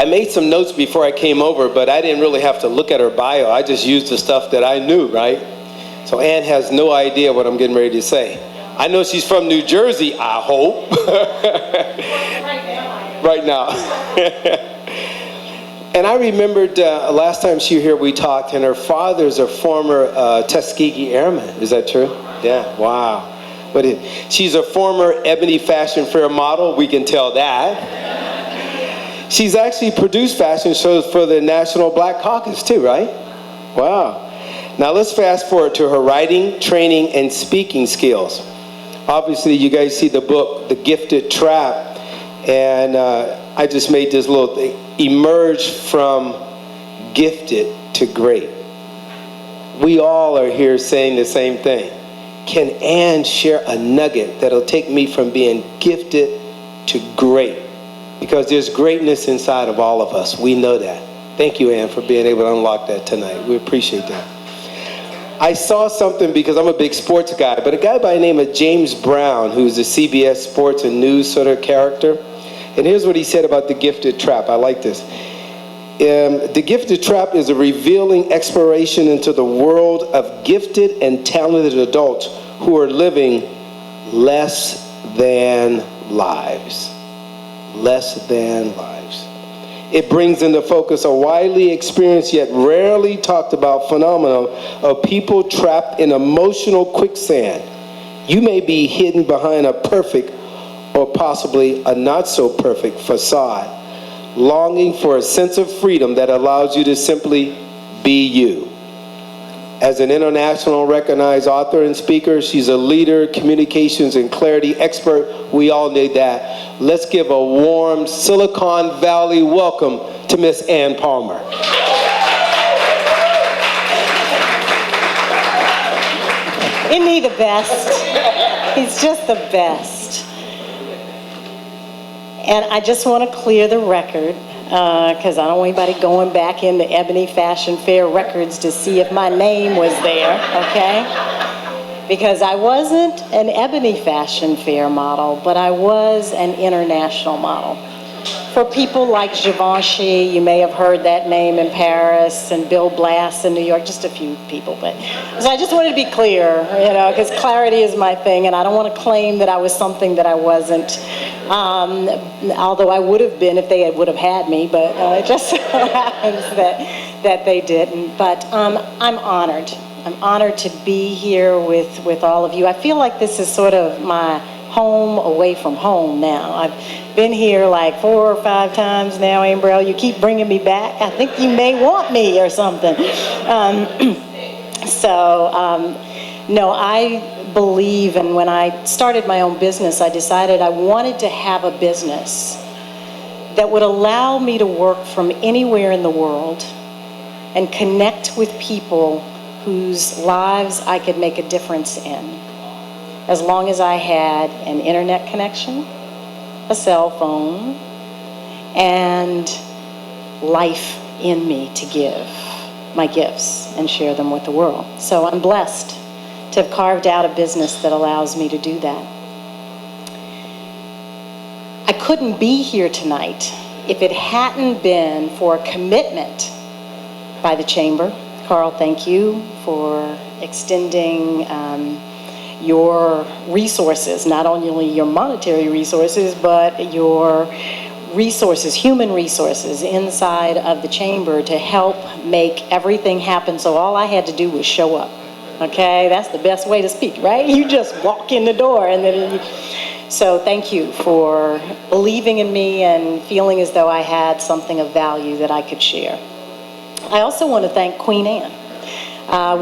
I made some notes before I came over, but I didn't really have to look at her bio. I just used the stuff that I knew, right? So Ann has no idea what I'm getting ready to say. I know she's from New Jersey, I hope. Right now. And I remembered last time she was here, we talked, and her father's a former Tuskegee Airman. Is that true? Yeah, wow. She's a former Ebony Fashion Fair model, we can tell that. She's actually produced fashion shows for the National Black Caucus too, right? Wow. Now let's fast forward to her writing, training, and speaking skills. Obviously, you guys see the book, The Gifted Trap, and I just made this little thing, emerge from gifted to great. We all are here saying the same thing. Can Ann share a nugget that'll take me from being gifted to great? Because there's greatness inside of all of us. We know that. Thank you, Ann, for being able to unlock that tonight. We appreciate that. I saw something because I'm a big sports guy, but a guy by the name of James Brown, who's a CBS Sports and News sort of character. And here's what he said about The Gifted Trap. I like this. The Gifted Trap is a revealing exploration into the world of gifted and talented adults who are living less than lives. Less than lives. It brings into focus a widely experienced yet rarely talked about phenomenon of people trapped in emotional quicksand. You may be hidden behind a perfect or possibly a not so perfect facade, longing for a sense of freedom that allows you to simply be you. As an international recognized author and speaker, she's a leader, communications and clarity expert. We all need that. Let's give a warm Silicon Valley welcome to Miss Ann Palmer. Isn't he the best? He's just the best. And I just want to clear the record, because I don't want anybody going back in the Ebony Fashion Fair records to see if my name was there, okay? Because I wasn't an Ebony Fashion Fair model, but I was an international model. For people like Givenchy, you may have heard that name in Paris, and Bill Blass in New York, just a few people. So I just wanted to be clear, because clarity is my thing, and I don't want to claim that I was something that I wasn't. Although I would have been if they would have had me, but it just so happens that they didn't. But I'm honored. I'm honored to be here with all of you. I feel like this is sort of my home away from home now. I've been here like 4 or 5 times now, Ambrelle. You keep bringing me back. I think you may want me or something. No, I believe, and when I started my own business, I decided I wanted to have a business that would allow me to work from anywhere in the world and connect with people whose lives I could make a difference in, as long as I had an internet connection, a cell phone, and life in me to give my gifts and share them with the world. So I'm blessed to have carved out a business that allows me to do that. I couldn't be here tonight if it hadn't been for a commitment by the Chamber. Carl, thank you for extending your resources, not only your monetary resources, but your resources, human resources inside of the Chamber to help make everything happen. So all I had to do was show up. Okay, that's the best way to speak, right? You just walk in the door and then so thank you for believing in me and feeling as though I had something of value that I could share. I also want to thank Queen Anne.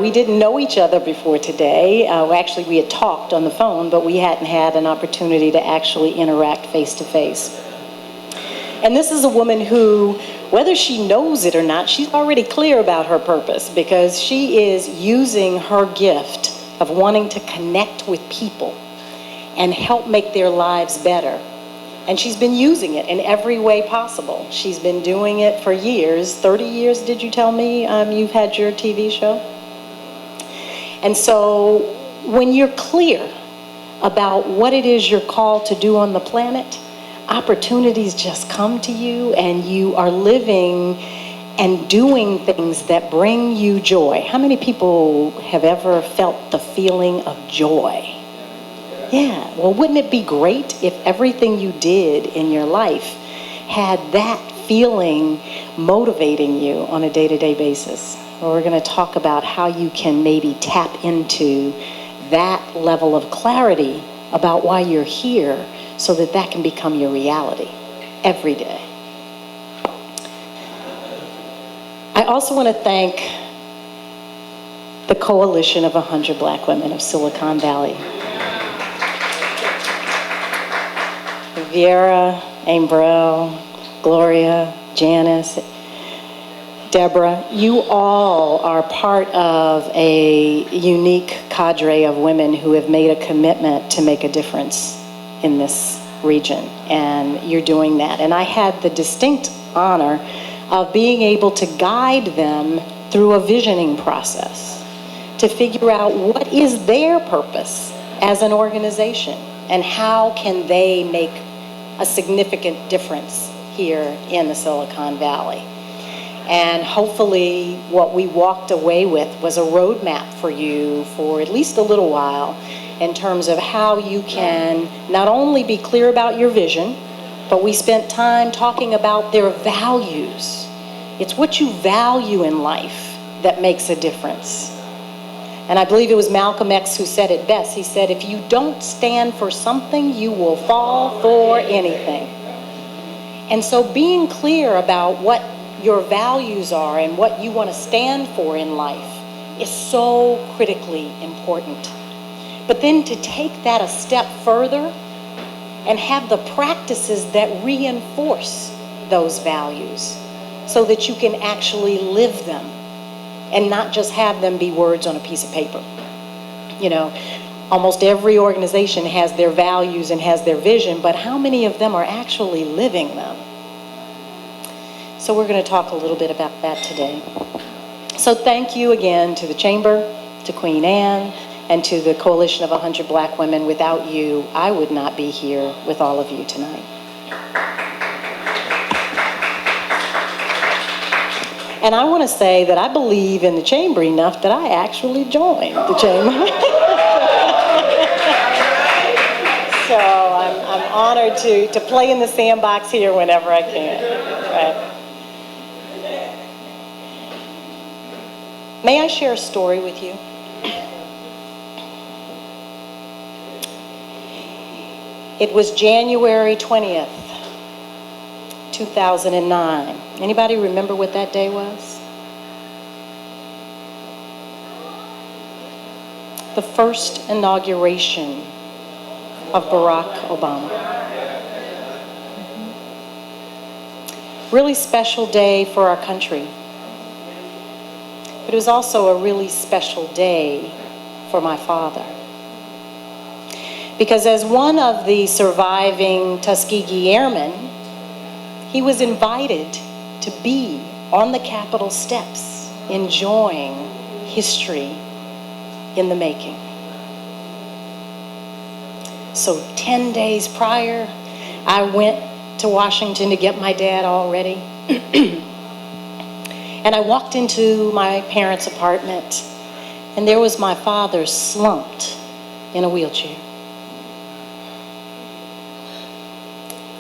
We didn't know each other before today. Actually, we had talked on the phone, but we hadn't had an opportunity to actually interact face to face. And this is a woman who, whether she knows it or not, she's already clear about her purpose, because she is using her gift of wanting to connect with people and help make their lives better. And she's been using it in every way possible. She's been doing it for years. 30 years, did you tell me, you've had your TV show? And so when you're clear about what it is you're called to do on the planet, opportunities just come to you and you are living and doing things that bring you joy. How many people have ever felt the feeling of joy? Yeah, well, wouldn't it be great if everything you did in your life had that feeling motivating you on a day-to-day basis? Well, we're going to talk about how you can maybe tap into that level of clarity about why you're here so that that can become your reality every day. I also want to thank the Coalition of 100 Black Women of Silicon Valley. Vera, Ambrelle, Gloria, Janice, Deborah, you all are part of a unique cadre of women who have made a commitment to make a difference in this region, and you're doing that. And I had the distinct honor of being able to guide them through a visioning process to figure out what is their purpose as an organization and how can they make a significant difference here in the Silicon Valley. And hopefully what we walked away with was a roadmap for you for at least a little while in terms of how you can not only be clear about your vision, but we spent time talking about their values. It's what you value in life that makes a difference. And I believe it was Malcolm X who said it best. He said, if you don't stand for something, you will fall for anything. And so being clear about what your values are and what you want to stand for in life is so critically important. But then to take that a step further and have the practices that reinforce those values so that you can actually live them and not just have them be words on a piece of paper. You know, almost every organization has their values and has their vision, but how many of them are actually living them? So we're going to talk a little bit about that today. So thank you again to the Chamber, to Queen Anne, and to the Coalition of 100 Black Women. Without you, I would not be here with all of you tonight. And I want to say that I believe in the Chamber enough that I actually joined the Chamber. So I'm honored to play in the sandbox here whenever I can. Right. May I share a story with you? It was January 20th, 2009. Anybody remember what that day was? The first inauguration of Barack Obama. Really special day for our country. But it was also a really special day for my father. Because as one of the surviving Tuskegee Airmen, he was invited to be on the Capitol steps, enjoying history in the making. So 10 days prior, I went to Washington to get my dad all ready. And I walked into my parents' apartment, and there was my father slumped in a wheelchair.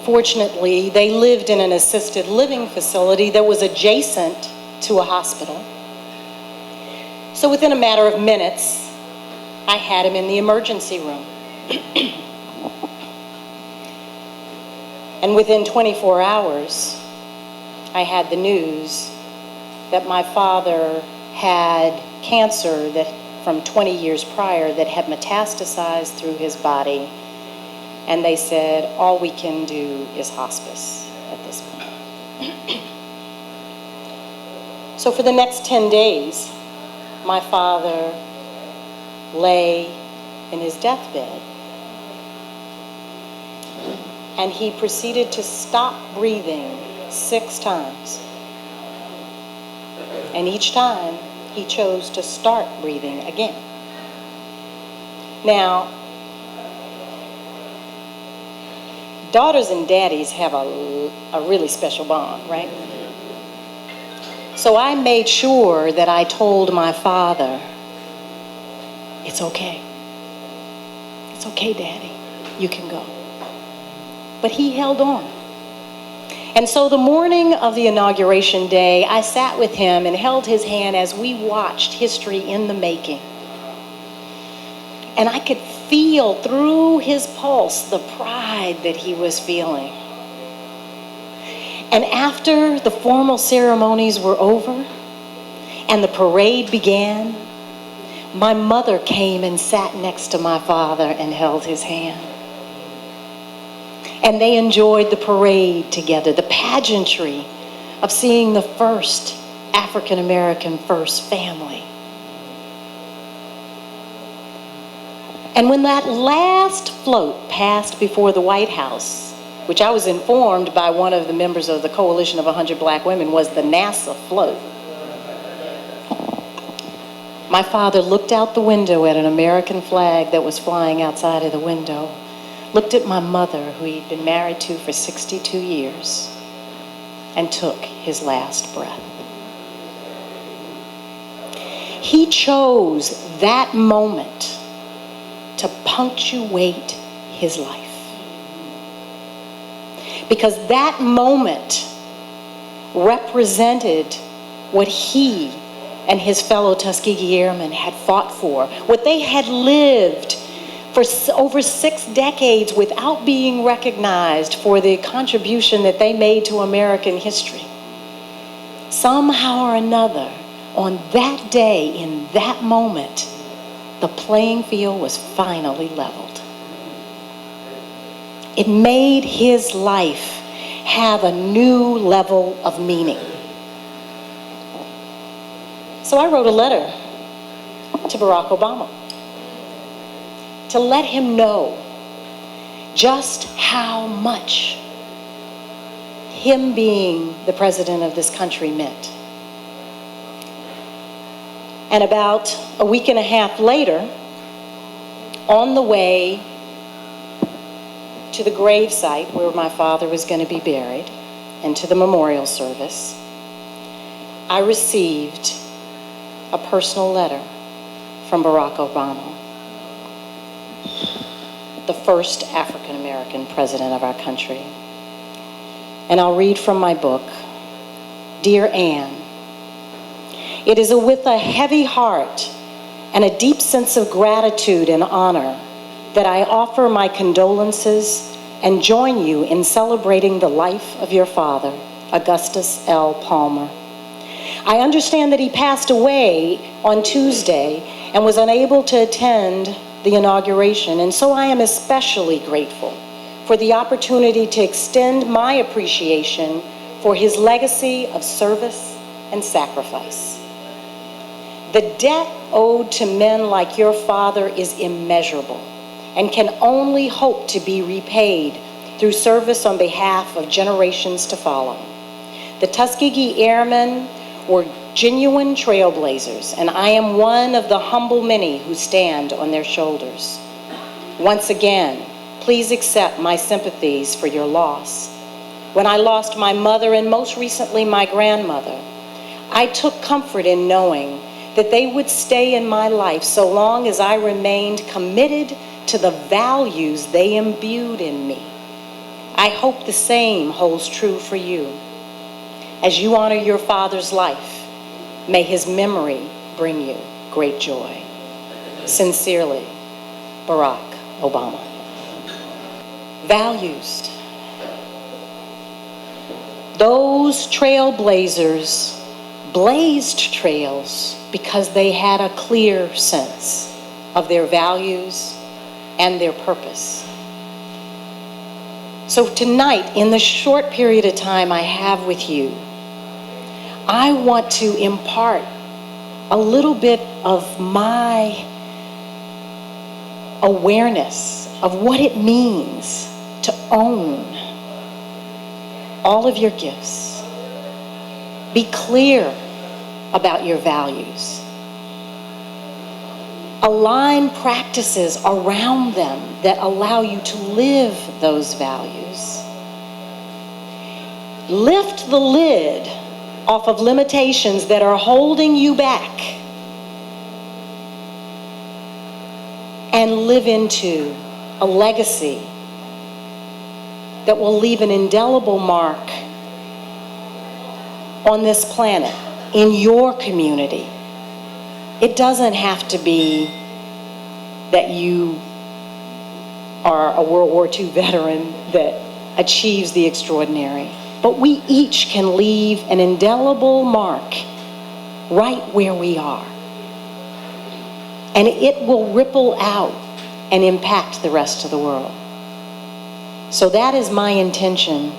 Fortunately, they lived in an assisted living facility that was adjacent to a hospital. So within a matter of minutes, I had him in the emergency room. And within 24 hours, I had the news that my father had cancer that from 20 years prior that had metastasized through his body. And they said, all we can do is hospice at this point. So for the next 10 days, my father lay in his deathbed. And he proceeded to stop breathing 6 times. And each time, he chose to start breathing again. Now, daughters and daddies have a really special bond, right? So I made sure that I told my father, it's okay. It's okay, Daddy. You can go. But he held on. And so the morning of the inauguration day, I sat with him and held his hand as we watched history in the making. And I could feel through his pulse the pride that he was feeling. And after the formal ceremonies were over and the parade began, my mother came and sat next to my father and held his hand. And they enjoyed the parade together, the pageantry of seeing the first African-American first family. And when that last float passed before the White House, which I was informed by one of the members of the Coalition of 100 Black Women was the NASA float, my father looked out the window at an American flag that was flying outside of the window, looked at my mother, who he'd been married to for 62 years, and took his last breath. He chose that moment to punctuate his life. Because that moment represented what he and his fellow Tuskegee Airmen had fought for, what they had lived for over 6 decades without being recognized for the contribution that they made to American history. Somehow or another, on that day, in that moment, the playing field was finally leveled. It made his life have a new level of meaning. So I wrote a letter to Barack Obama to let him know just how much him being the president of this country meant. And about a week and a half later, on the way to the grave site where my father was going to be buried and to the memorial service, I received a personal letter from Barack Obama, the first African-American president of our country. And I'll read from my book, Dear Anne, it is with a heavy heart and a deep sense of gratitude and honor that I offer my condolences and join you in celebrating the life of your father, Augustus L. Palmer. I understand that he passed away on Tuesday and was unable to attend the inauguration, and so I am especially grateful for the opportunity to extend my appreciation for his legacy of service and sacrifice. The debt owed to men like your father is immeasurable and can only hope to be repaid through service on behalf of generations to follow. The Tuskegee Airmen were genuine trailblazers, and I am one of the humble many who stand on their shoulders. Once again, please accept my sympathies for your loss. When I lost my mother and most recently my grandmother, I took comfort in knowing that they would stay in my life so long as I remained committed to the values they imbued in me. I hope the same holds true for you. As you honor your father's life, may his memory bring you great joy. Sincerely, Barack Obama. Values. Those trailblazers blazed trails because they had a clear sense of their values and their purpose. So tonight, in the short period of time I have with you, I want to impart a little bit of my awareness of what it means to own all of your gifts. Be clear about your values. Align practices around them that allow you to live those values. Lift the lid off of limitations that are holding you back and live into a legacy that will leave an indelible mark on this planet, in your community. It doesn't have to be that you are a World War II veteran that achieves the extraordinary, but we each can leave an indelible mark right where we are. And it will ripple out and impact the rest of the world. So that is my intention,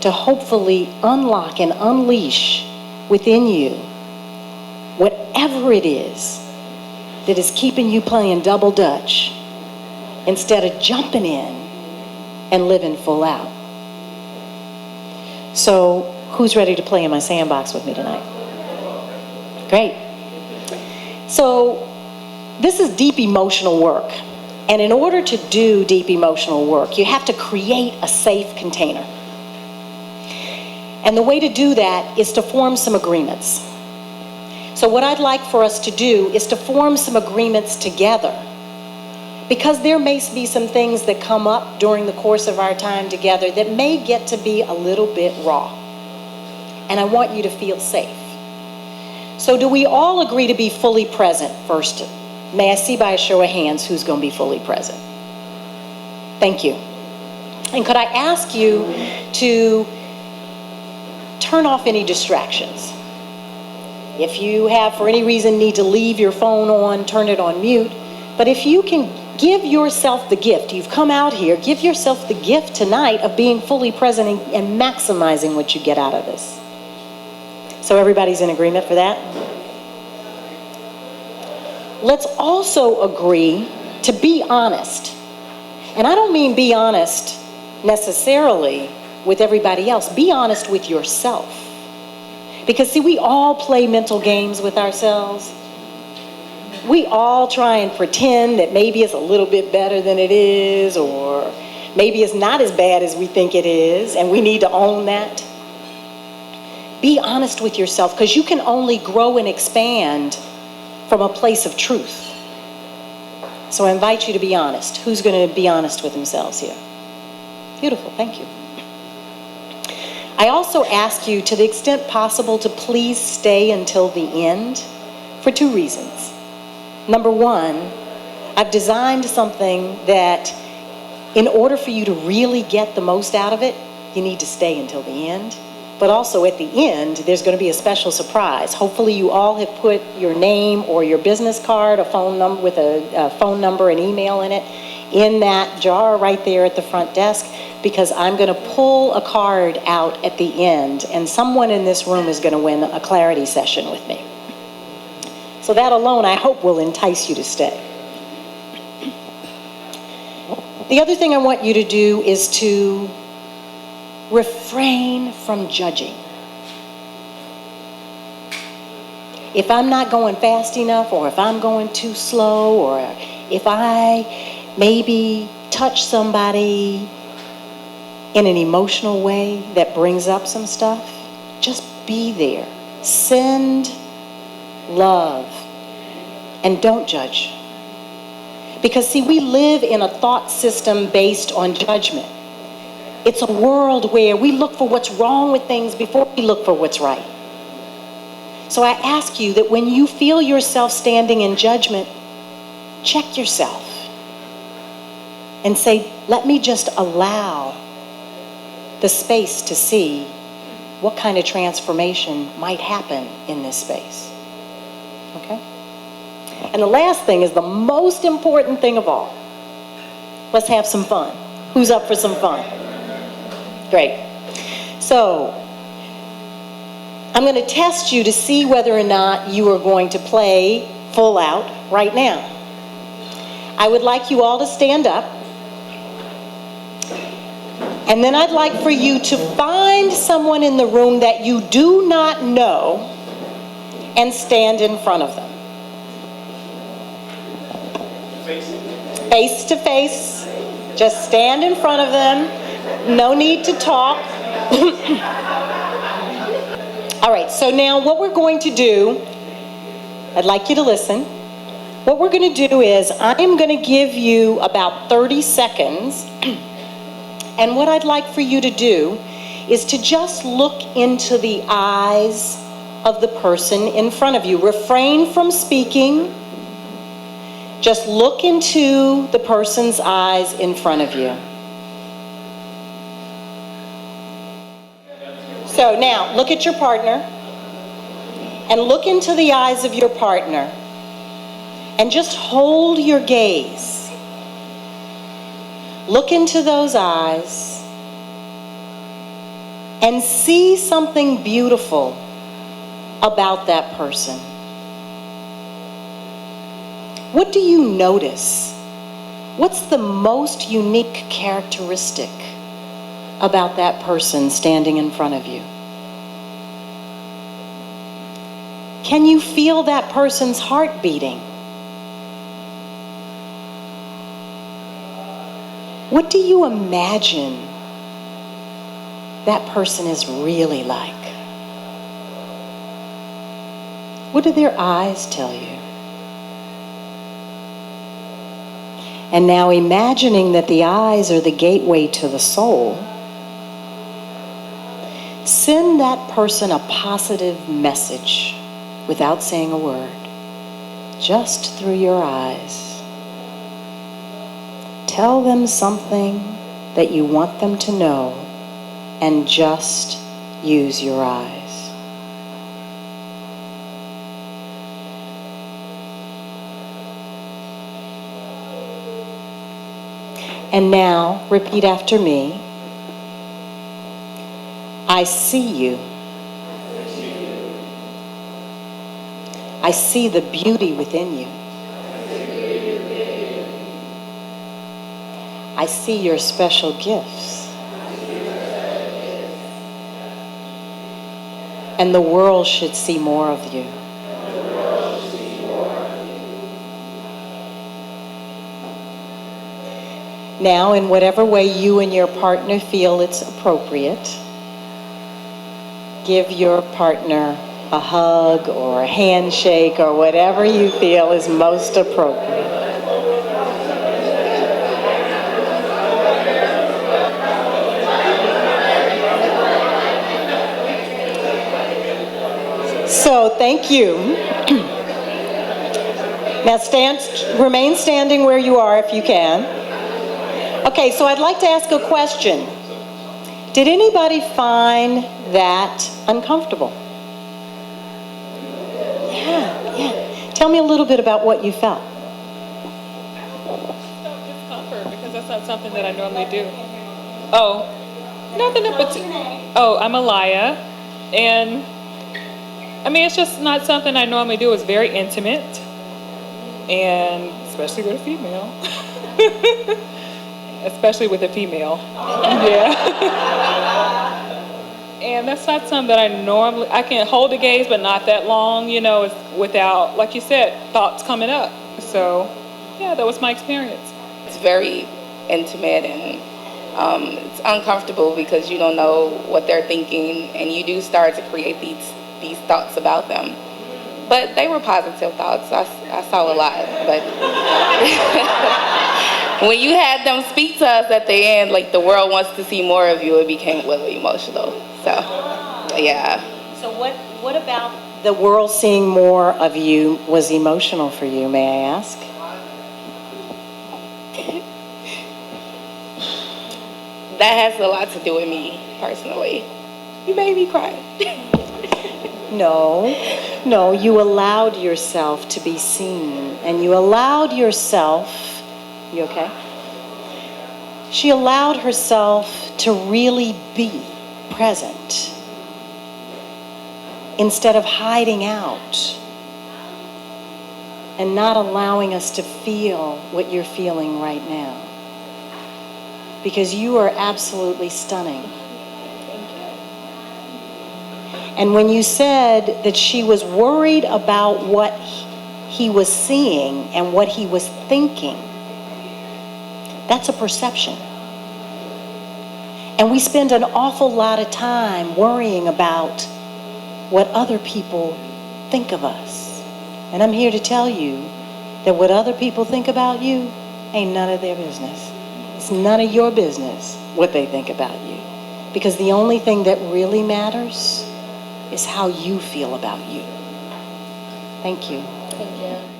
to hopefully unlock and unleash within you whatever it is that is keeping you playing double dutch instead of jumping in and living full out. So who's ready to play in my sandbox with me tonight? Great. So this is deep emotional work. And in order to do deep emotional work, you have to create a safe container. And the way to do that is to form some agreements. So what I'd like for us to do is to form some agreements together, because there may be some things that come up during the course of our time together that may get to be a little bit raw. And I want you to feel safe. So do we all agree to be fully present first? May I see by a show of hands who's going to be fully present? Thank you. And could I ask you to turn off any distractions? If you have, for any reason, need to leave your phone on, turn it on mute. But if you can give yourself the gift, you've come out here, give yourself the gift tonight of being fully present and maximizing what you get out of this. So everybody's in agreement for that? Let's also agree to be honest. And I don't mean be honest necessarily with everybody else. Be honest with yourself. Because see, we all play mental games with ourselves. We all try and pretend that maybe it's a little bit better than it is, or maybe it's not as bad as we think it is, and we need to own that. Be honest with yourself, because you can only grow and expand from a place of truth. So I invite you to be honest. Who's going to be honest with themselves here? Beautiful, thank you. I also ask you, to the extent possible, to please stay until the end for two reasons. Number one, I've designed something that in order for you to really get the most out of it, you need to stay until the end. But also at the end, there's going to be a special surprise. Hopefully you all have put your name or your business card, a phone number with a phone number and email in it, in that jar right there at the front desk, because I'm going to pull a card out at the end, and someone in this room is going to win a clarity session with me. So that alone, I hope, will entice you to stay. The other thing I want you to do is to refrain from judging. If I'm not going fast enough, or if I'm going too slow, or if I maybe touch somebody in an emotional way that brings up some stuff, just be there. Send love and don't judge. Because see, we live in a thought system based on judgment. It's a world where we look for what's wrong with things before we look for what's right. So I ask you that when you feel yourself standing in judgment, check yourself and say, let me just allow the space to see what kind of transformation might happen in this space. Okay? And the last thing is the most important thing of all. Let's have some fun. Who's up for some fun? Great. So, I'm going to test you to see whether or not you are going to play full out right now. I would like you all to stand up. And then I'd like for you to find someone in the room that you do not know and stand in front of them. Face to face. Just stand in front of them. No need to talk. All right, so now what we're going to do, I'd like you to listen. What we're going to do is I am going to give you about 30 seconds. And what I'd like for you to do is to just look into the eyes of the person in front of you. Refrain from speaking. Just look into the person's eyes in front of you. So now, look at your partner and look into the eyes of your partner and just hold your gaze. Look into those eyes and see something beautiful about that person. What do you notice? What's the most unique characteristic about that person standing in front of you? Can you feel that person's heart beating? What do you imagine that person is really like? What do their eyes tell you? And now imagining that the eyes are the gateway to the soul, send that person a positive message without saying a word, just through your eyes. Tell them something that you want them to know and just use your eyes. And now, repeat after me. I see you. I see the beauty within you. I see your special gifts. And the world should see more of you. Now, in whatever way you and your partner feel it's appropriate, give your partner a hug or a handshake or whatever you feel is most appropriate. So, thank you. Now, remain standing where you are if you can. Okay, so I'd like to ask a question. Did anybody find that uncomfortable? Yeah. Tell me a little bit about what you felt. Discomfort, because that's not something that I normally do. Oh, nothing in particular. Oh, I'm Alaya, and I mean, it's just not something I normally do. It's very intimate, and especially with a female. Especially with a female. Yeah. And that's not something that I can hold the gaze, but not that long, you know, without, like you said, thoughts coming up. So, yeah, that was my experience. It's very intimate and it's uncomfortable because you don't know what they're thinking, and you do start to create these thoughts about them. But they were positive thoughts. I saw a lot, but when you had them speak to us at the end, like the world wants to see more of you, it became a little emotional. So, yeah. So what about the world seeing more of you was emotional for you, may I ask? That has a lot to do with me, personally. You made me cry. No, you allowed yourself to be seen, and you allowed yourself, you okay? She allowed herself to really be present instead of hiding out and not allowing us to feel what you're feeling right now. Because you are absolutely stunning. And when you said that she was worried about what he was seeing and what he was thinking. That's a perception. And we spend an awful lot of time worrying about what other people think of us. And I'm here to tell you that what other people think about you ain't none of their business. It's none of your business what they think about you. Because the only thing that really matters is how you feel about you. Thank you. Thank you.